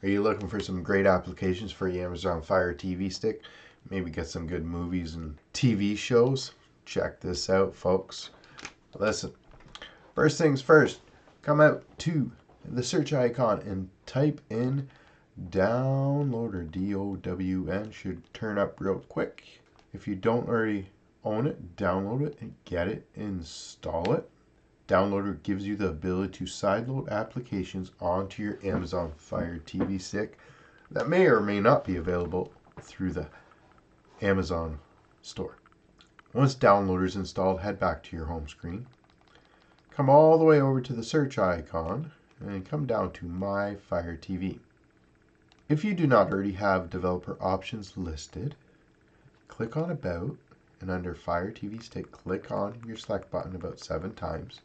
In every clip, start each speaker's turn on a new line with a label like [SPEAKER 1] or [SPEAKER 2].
[SPEAKER 1] Are you looking for some great applications for your Amazon Fire TV stick? Maybe get some good movies and TV shows? Check this out, folks. Listen, first things first, come out to the search icon and type in Downloader, DOWN. Should turn up real quick. If you don't already own it, download it and get it, install it. Downloader gives you the ability to sideload applications onto your Amazon Fire TV stick that may or may not be available through the Amazon store. Once Downloader is installed, head back to your home screen. Come all the way over to the search icon and come down to My Fire TV. If you do not already have developer options listed, click on About, and under Fire TV Stick, click on your select button about 7 times.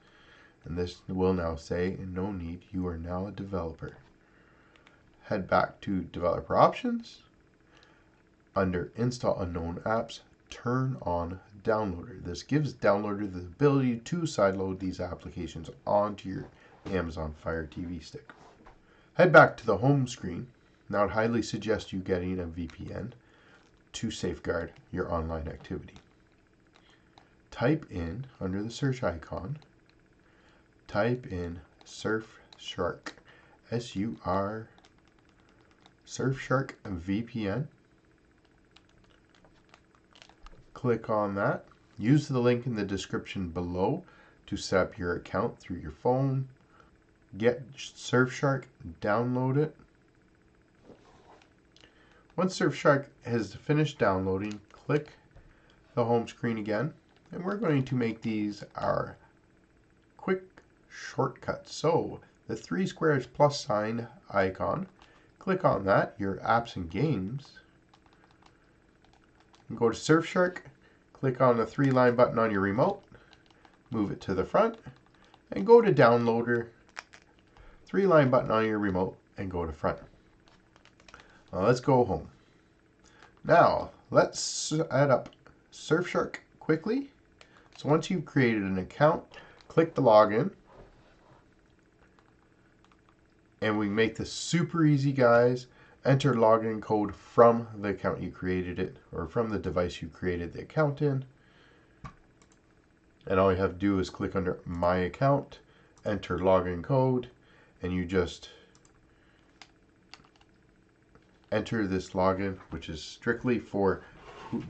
[SPEAKER 1] And this will now say, no need, you are now a developer. Head back to developer options. Under install unknown apps, turn on Downloader. This gives Downloader the ability to sideload these applications onto your Amazon Fire TV stick. Head back to the home screen. Now I'd highly suggest you getting a VPN to safeguard your online activity. Type in, under the search icon, type in Surfshark, S-U-R, Surfshark VPN. Click on that. Use the link in the description below to set up your account through your phone. Get Surfshark, download it. Once Surfshark has finished downloading, click the home screen again, and we're going to make these our quick shortcuts. So the 3 squares plus sign icon, click on that, your apps and games, and go to Surfshark, click on the 3-line button on your remote, move it to the front, and go to Downloader, 3-line button on your remote, and go to front. Let's go home. Now, let's set up Surfshark quickly. So once you've created an account, click the login. And we make this super easy, guys. Enter login code from the account you created it, or from the device you created the account in. And all you have to do is click under My Account, enter login code, and you just enter this login, which is strictly for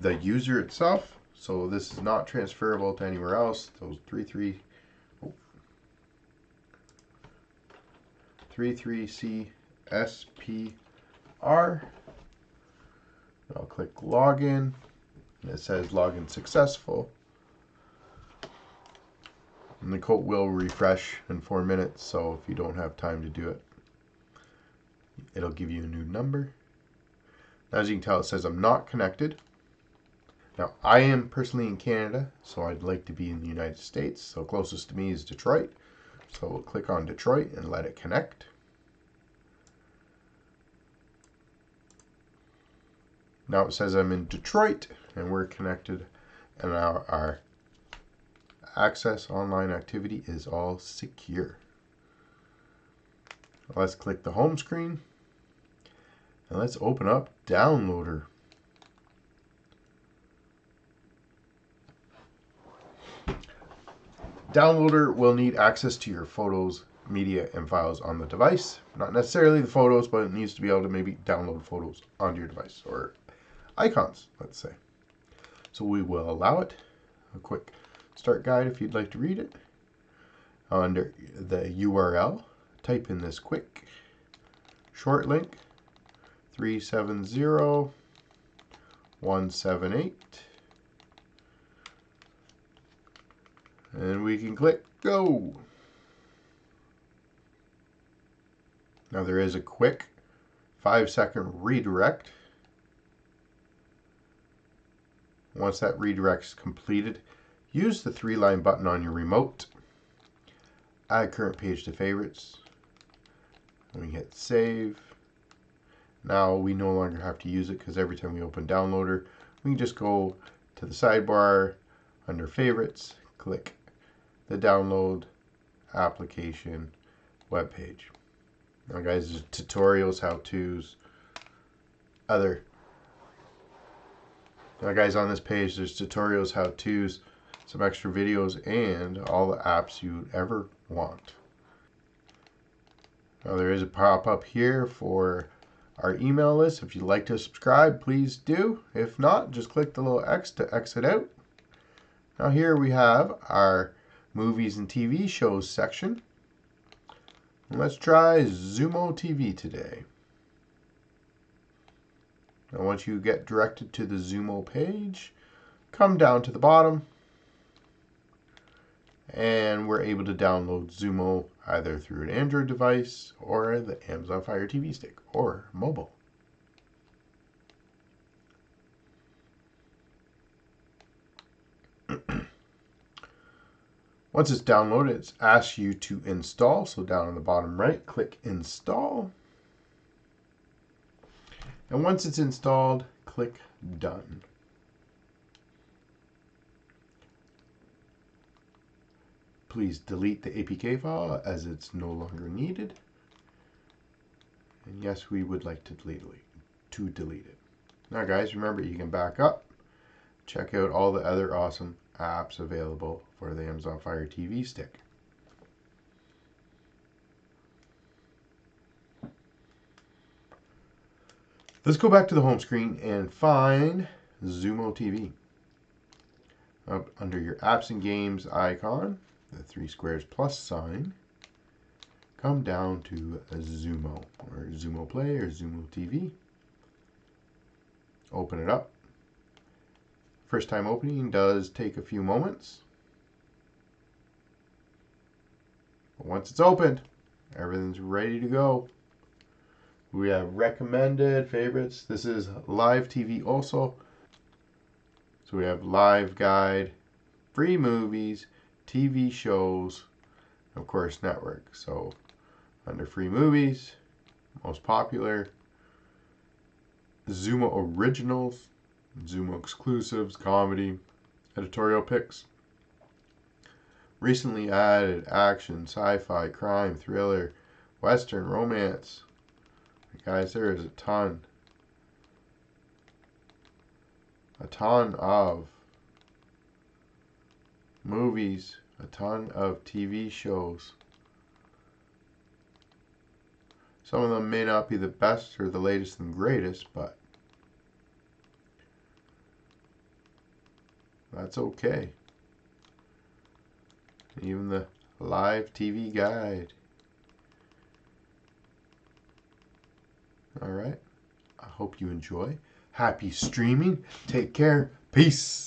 [SPEAKER 1] the user itself. So this is not transferable to anywhere else. Those 33CSPR. I'll click login, and it says login successful. And the code will refresh in 4 minutes, so if you don't have time to do it, it'll give you a new number. As you can tell, it says I'm not connected. Now, I am personally in Canada, so I'd like to be in the United States. So closest to me is Detroit. So we'll click on Detroit and let it connect. Now it says I'm in Detroit and we're connected, and now our access online activity is all secure. Let's click the home screen. And let's open up Downloader. Downloader will need access to your photos, media, and files on the device. Not necessarily the photos, but it needs to be able to maybe download photos onto your device, or icons, let's say. So we will allow it. A quick start guide if you'd like to read it. Under the URL, type in this quick short link, 370.178, and we can click go. Now there is a quick 5-second redirect. Once that redirect's completed, use the 3-line button on your remote, add current page to favorites, and we hit save. Now we no longer have to use it because every time we open Downloader, we can just go to the sidebar under favorites, click the download application web page. Now guys, there's tutorials, how-tos, other. Now guys, on this page there's tutorials, how-tos, some extra videos, and all the apps you'd ever want. Now there is a pop-up here for our email list. If you'd like to subscribe, please do. If not, just click the little X to exit out. Now here we have our movies and TV shows section. Let's try Zumo TV today. Now once you get directed to the Zumo page, come down to the bottom and we're able to download Zumo either through an Android device or the Amazon Fire TV Stick or mobile. Once it's downloaded, it asks you to install. So down on the bottom right, click Install. And once it's installed, click Done. Please delete the APK file as it's no longer needed. And yes, we would like to delete it. Now guys, remember you can back up. Check out all the other awesome apps available for the Amazon Fire TV Stick. Let's go back to the home screen and find Zumo TV. Up under your apps and games icon, the 3 squares plus sign, come down to Zumo or Zumo Play or Zumo TV. Open it up. First time opening does take a few moments. But once it's opened, everything's ready to go. We have recommended favorites. This is live TV also. So we have live guide, free movies, TV shows, of course network. So under free movies, most popular, Zumo originals, Zumo exclusives, comedy, editorial picks. Recently added action, sci-fi, crime, thriller, western, romance. Guys, there is a ton of movies, a ton of TV shows. Some of them may not be the best or the latest and greatest, but that's okay. Even the live TV guide. All right. I hope you enjoy. Happy streaming. Take care. Peace.